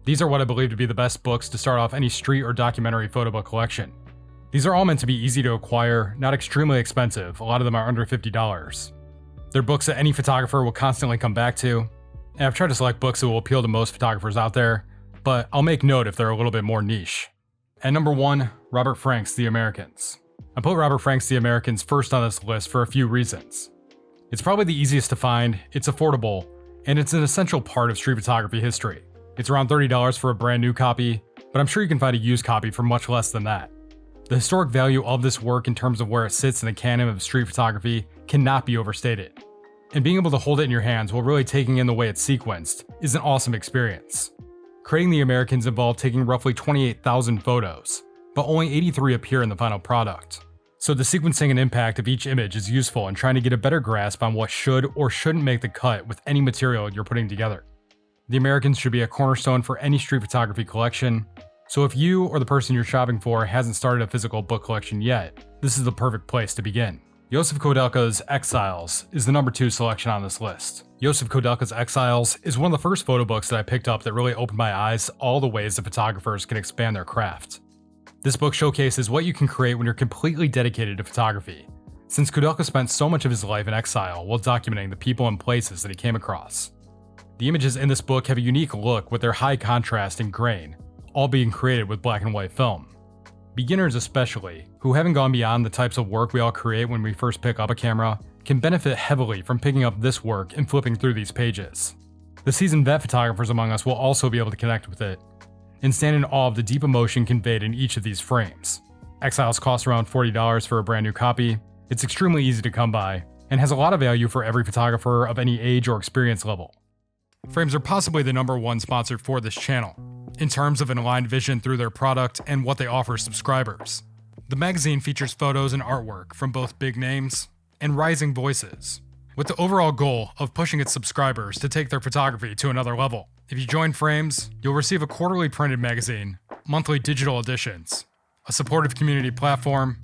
These are what I believe to be the best books to start off any street or documentary photo book collection. These are all meant to be easy to acquire, not extremely expensive, a lot of them are under $50. They're books that any photographer will constantly come back to, and I've tried to select books that will appeal to most photographers out there, but I'll make note if they're a little bit more niche. At number 1, Robert Frank's The Americans. I put Robert Frank's The Americans first on this list for a few reasons. It's probably the easiest to find, it's affordable, and it's an essential part of street photography history. It's around $30 for a brand new copy, but I'm sure you can find a used copy for much less than that. The historic value of this work in terms of where it sits in the canon of street photography cannot be overstated. And being able to hold it in your hands while really taking in the way it's sequenced is an awesome experience. Creating The Americans involved taking roughly 28,000 photos, but only 83 appear in the final product. So the sequencing and impact of each image is useful in trying to get a better grasp on what should or shouldn't make the cut with any material you're putting together. The Americans should be a cornerstone for any street photography collection, so if you or the person you're shopping for hasn't started a physical book collection yet, this is the perfect place to begin. Joseph Koudelka's Exiles is the number 2 selection on this list. Joseph Koudelka's Exiles is one of the first photo books that I picked up that really opened my eyes to all the ways that photographers can expand their craft. This book showcases what you can create when you're completely dedicated to photography, since Koudelka spent so much of his life in exile while documenting the people and places that he came across. The images in this book have a unique look with their high contrast and grain, all being created with black and white film. Beginners especially, who haven't gone beyond the types of work we all create when we first pick up a camera, can benefit heavily from picking up this work and flipping through these pages. The seasoned vet photographers among us will also be able to connect with it, and stand in awe of the deep emotion conveyed in each of these frames. Exiles costs around $40 for a brand new copy, it's extremely easy to come by, and has a lot of value for every photographer of any age or experience level. Frames are possibly the number 1 sponsor for this channel, in terms of an aligned vision through their product and what they offer subscribers. The magazine features photos and artwork from both big names and rising voices, with the overall goal of pushing its subscribers to take their photography to another level. If you join Frames, you'll receive a quarterly printed magazine, monthly digital editions, a supportive community platform,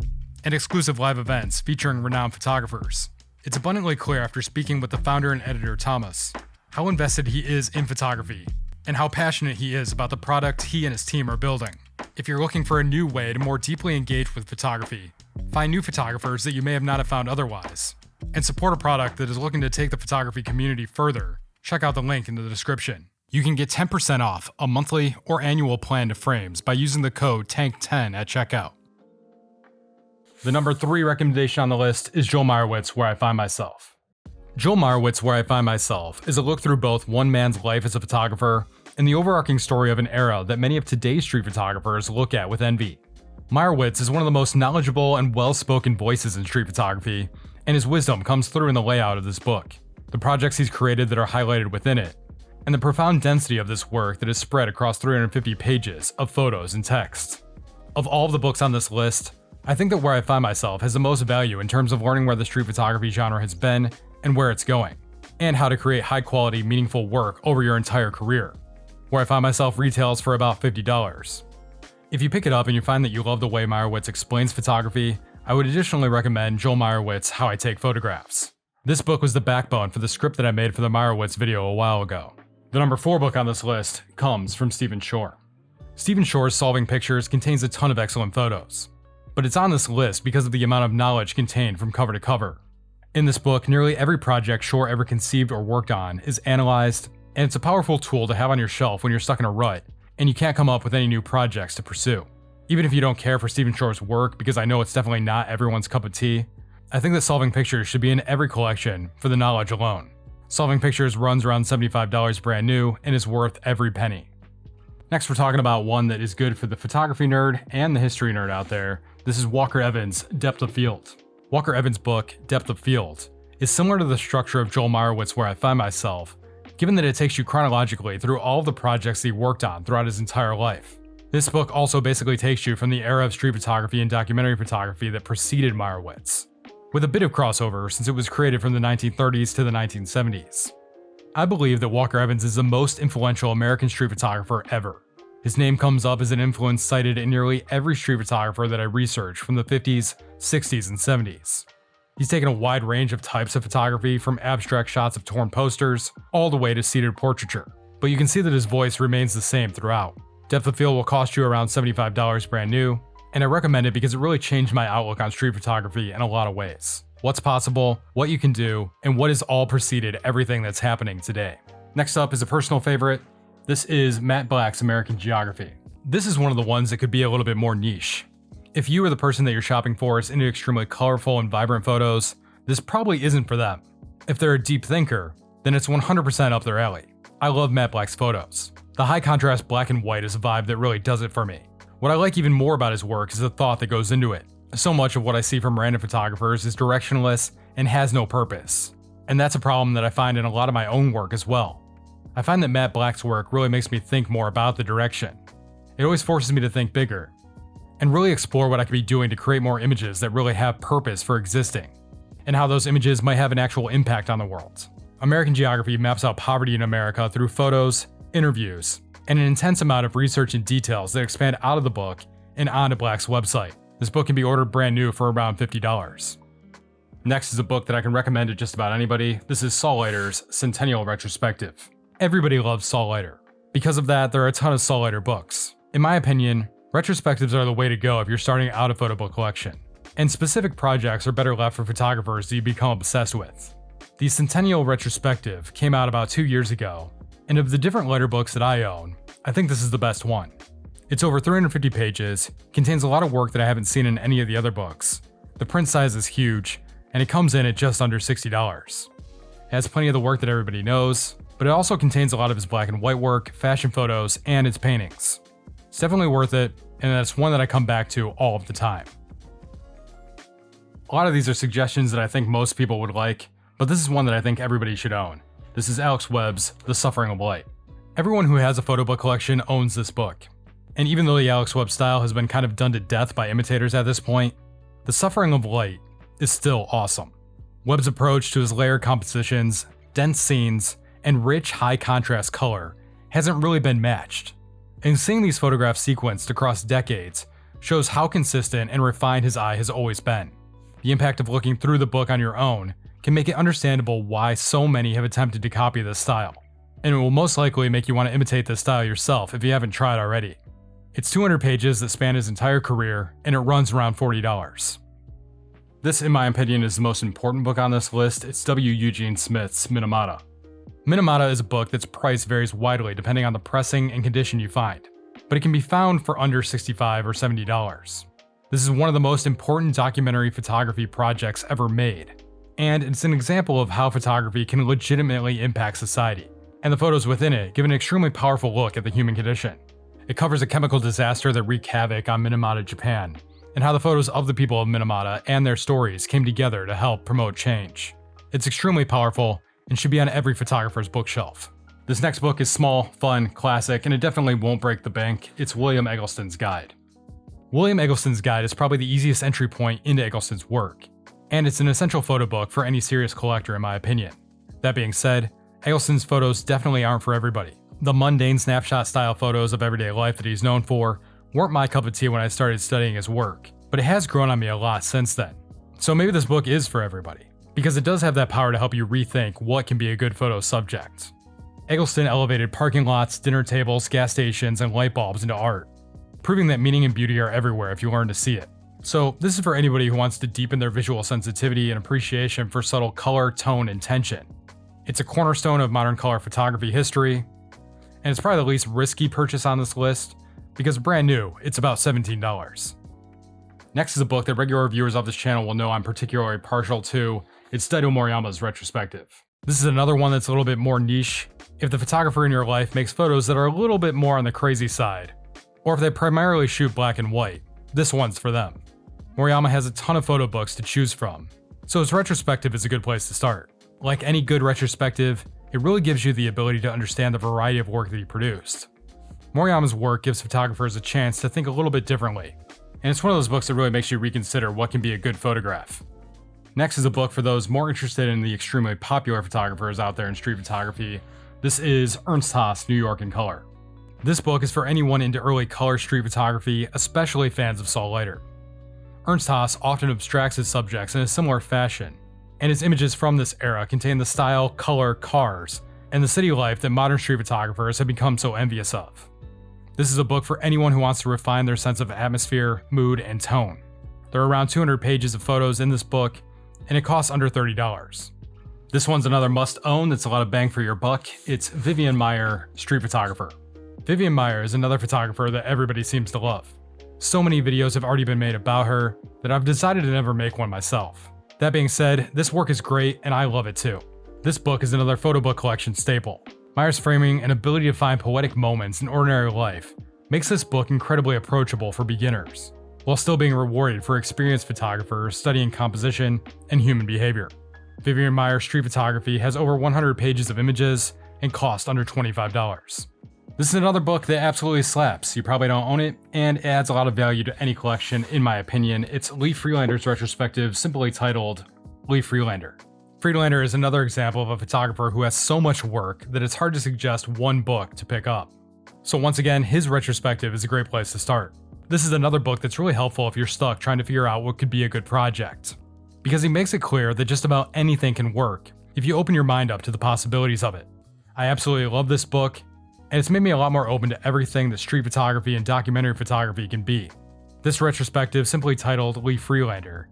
and exclusive live events featuring renowned photographers. It's abundantly clear after speaking with the founder and editor Thomas, how invested he is in photography, and how passionate he is about the product he and his team are building. If you're looking for a new way to more deeply engage with photography, find new photographers that you may have not have found otherwise, and support a product that is looking to take the photography community further, check out the link in the description. You can get 10% off a monthly or annual plan to Frames by using the code TANK10 at checkout. The number 3 recommendation on the list is Joel Meyerowitz' Where I Find Myself. Joel Meyerowitz' Where I Find Myself is a look through both one man's life as a photographer and the overarching story of an era that many of today's street photographers look at with envy. Meyerowitz is one of the most knowledgeable and well-spoken voices in street photography, and his wisdom comes through in the layout of this book, the projects he's created that are highlighted within it, and the profound density of this work that is spread across 350 pages of photos and text. Of all of the books on this list, I think that Where I Find Myself has the most value in terms of learning where the street photography genre has been and where it's going, and how to create high-quality, meaningful work over your entire career. Where I Find Myself retails for about $50. If you pick it up and you find that you love the way Meyerowitz explains photography, I would additionally recommend Joel Meyerowitz' How I Take Photographs. This book was the backbone for the script that I made for the Meyerowitz video a while ago. The number 4 book on this list comes from Stephen Shore. Stephen Shore's Solving Pictures contains a ton of excellent photos, but it's on this list because of the amount of knowledge contained from cover to cover. In this book, nearly every project Shore ever conceived or worked on is analyzed, and it's a powerful tool to have on your shelf when you're stuck in a rut and you can't come up with any new projects to pursue. Even if you don't care for Stephen Shore's work, because I know it's definitely not everyone's cup of tea, I think that Solving Pictures should be in every collection for the knowledge alone. Solving Pictures runs around $75 brand new and is worth every penny. Next, we're talking about one that is good for the photography nerd and the history nerd out there. This is Walker Evans' Depth of Field. Walker Evans' book, Depth of Field, is similar to the structure of Joel Meyerowitz' Where I Find Myself, given that it takes you chronologically through all of the projects that he worked on throughout his entire life. This book also basically takes you from the era of street photography and documentary photography that preceded Meyerowitz, with a bit of crossover since it was created from the 1930s to the 1970s. I believe that Walker Evans is the most influential American street photographer ever. His name comes up as an influence cited in nearly every street photographer that I researched from the 50s, 60s, and 70s. He's taken a wide range of types of photography, from abstract shots of torn posters, all the way to seated portraiture. but you can see that his voice remains the same throughout. Depth of field will cost you around $75 brand new, and I recommend it because it really changed my outlook on street photography in a lot of ways. What's possible, what you can do, and what has all preceded everything that's happening today. Next up is a personal favorite. This is Matt Black's American Geography. This is one of the ones that could be a little bit more niche. If you or the person that you're shopping for is into extremely colorful and vibrant photos, this probably isn't for them. If they're a deep thinker, then it's 100% up their alley. I love Matt Black's photos. The high contrast black and white is a vibe that really does it for me. What I like even more about his work is the thought that goes into it. So much of what I see from random photographers is directionless and has no purpose. And that's a problem that I find in a lot of my own work as well. I find that Matt Black's work really makes me think more about the direction. It always forces me to think bigger and really explore what I could be doing to create more images that really have purpose for existing, and how those images might have an actual impact on the world. American Geography maps out poverty in America through photos, interviews, and an intense amount of research and details that expand out of the book and onto Black's website. This book can be ordered brand new for around $50. Next is a book that I can recommend to just about anybody. This is Saul Leiter's Centennial Retrospective. Everybody loves Saul Leiter. Because of that, there are a ton of Saul Leiter books. In my opinion, retrospectives are the way to go if you're starting out a photo book collection, and specific projects are better left for photographers that you become obsessed with. The Centennial Retrospective came out about 2 years ago, and of the different Leiter books that I own, I think this is the best one. It's over 350 pages, contains a lot of work that I haven't seen in any of the other books. The print size is huge, and it comes in at just under $60. It has plenty of the work that everybody knows, but it also contains a lot of his black and white work, fashion photos, and his paintings. It's definitely worth it, and that's one that I come back to all of the time. A lot of these are suggestions that I think most people would like, but this is one that I think everybody should own. This is Alex Webb's The Suffering of Light. Everyone who has a photo book collection owns this book. And even though the Alex Webb style has been kind of done to death by imitators at this point, The Suffering of Light is still awesome. Webb's approach to his layered compositions, dense scenes, and rich high contrast color hasn't really been matched. And seeing these photographs sequenced across decades shows how consistent and refined his eye has always been. The impact of looking through the book on your own can make it understandable why so many have attempted to copy this style. And it will most likely make you want to imitate this style yourself if you haven't tried already. It's 200 pages that span his entire career, and it runs around $40. This, in my opinion, is the most important book on this list. It's W. Eugene Smith's Minamata. Minamata is a book that's price varies widely depending on the pressing and condition you find, but it can be found for under $65 or $70. This is one of the most important documentary photography projects ever made, and it's an example of how photography can legitimately impact society, and the photos within it give an extremely powerful look at the human condition. It covers a chemical disaster that wreaked havoc on Minamata, Japan, and how the photos of the people of Minamata and their stories came together to help promote change. It's extremely powerful and should be on every photographer's bookshelf. This next book is small, fun, classic, and it definitely won't break the bank. It's William Eggleston's Guide. William Eggleston's Guide is probably the easiest entry point into Eggleston's work, and it's an essential photo book for any serious collector in my opinion. That being said, Eggleston's photos definitely aren't for everybody. The mundane snapshot style photos of everyday life that he's known for weren't my cup of tea when I started studying his work, but it has grown on me a lot since then. So maybe this book is for everybody, because it does have that power to help you rethink what can be a good photo subject. Eggleston elevated parking lots, dinner tables, gas stations, and light bulbs into art, proving that meaning and beauty are everywhere if you learn to see it. So this is for anybody who wants to deepen their visual sensitivity and appreciation for subtle color, tone, and tension. It's a cornerstone of modern color photography history, and it's probably the least risky purchase on this list, because brand new, it's about $17. Next is a book that regular viewers of this channel will know I'm particularly partial to. It's Daido Moriyama's Retrospective. This is another one that's a little bit more niche. If the photographer in your life makes photos that are a little bit more on the crazy side, or if they primarily shoot black and white, this one's for them. Moriyama has a ton of photo books to choose from, so his retrospective is a good place to start. Like any good retrospective, it really gives you the ability to understand the variety of work that he produced. Moriyama's work gives photographers a chance to think a little bit differently, and it's one of those books that really makes you reconsider what can be a good photograph. Next is a book for those more interested in the extremely popular photographers out there in street photography. This is Ernst Haas, New York in Color. This book is for anyone into early color street photography, especially fans of Saul Leiter. Ernst Haas often abstracts his subjects in a similar fashion, and his images from this era contain the style, color, cars, and the city life that modern street photographers have become so envious of. This is a book for anyone who wants to refine their sense of atmosphere, mood, and tone. There are around 200 pages of photos in this book, and it costs under $30. This one's another must-own that's a lot of bang for your buck. It's Vivian Maier, Street Photographer. Vivian Maier is another photographer that everybody seems to love. So many videos have already been made about her that I've decided to never make one myself. That being said, this work is great and I love it too. This book is another Photobook collection staple. Maier's framing and ability to find poetic moments in ordinary life makes this book incredibly approachable for beginners, while still being rewarded for experienced photographers studying composition and human behavior. Vivian Maier Street Photography has over 100 pages of images and costs under $25. This is another book that absolutely slaps. You probably don't own it, and it adds a lot of value to any collection in my opinion. It's Lee Freelander's retrospective, simply titled Lee Freelander. Freelander is another example of a photographer who has so much work that it's hard to suggest one book to pick up. So once again, his retrospective is a great place to start. This is another book that's really helpful if you're stuck trying to figure out what could be a good project, because he makes it clear that just about anything can work if you open your mind up to the possibilities of it. I absolutely love this book, and it's made me a lot more open to everything that street photography and documentary photography can be. This retrospective, simply titled Lee Freelander,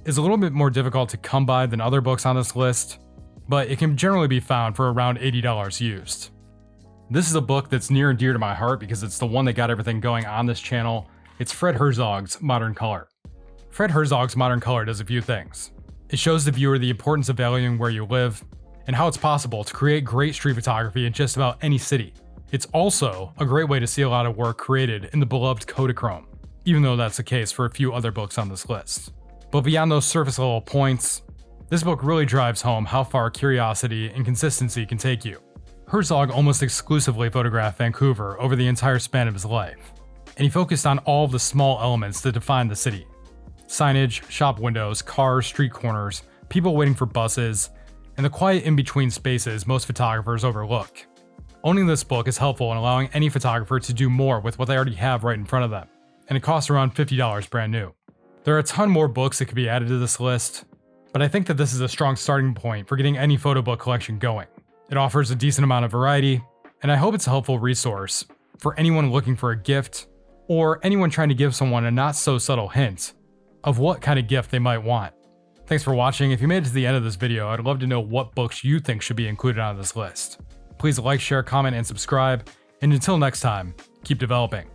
is a little bit more difficult to come by than other books on this list, but it can generally be found for around $80 used. This is a book that's near and dear to my heart because it's the one that got everything going on this channel. It's Fred Herzog's Modern Color. Fred Herzog's Modern Color does a few things. It shows the viewer the importance of valuing where you live and how it's possible to create great street photography in just about any city. It's also a great way to see a lot of work created in the beloved Kodachrome, even though that's the case for a few other books on this list. But beyond those surface level points, this book really drives home how far curiosity and consistency can take you. Herzog almost exclusively photographed Vancouver over the entire span of his life, and he focused on all of the small elements that define the city. Signage, shop windows, cars, street corners, people waiting for buses, and the quiet in-between spaces most photographers overlook. Owning this book is helpful in allowing any photographer to do more with what they already have right in front of them, and it costs around $50 brand new. There are a ton more books that could be added to this list, but I think that this is a strong starting point for getting any photo book collection going. It offers a decent amount of variety, and I hope it's a helpful resource for anyone looking for a gift, or anyone trying to give someone a not so subtle hint of what kind of gift they might want. Thanks for watching. If you made it to the end of this video, I'd love to know what books you think should be included on this list. Please like, share, comment, and subscribe, and until next time, keep developing.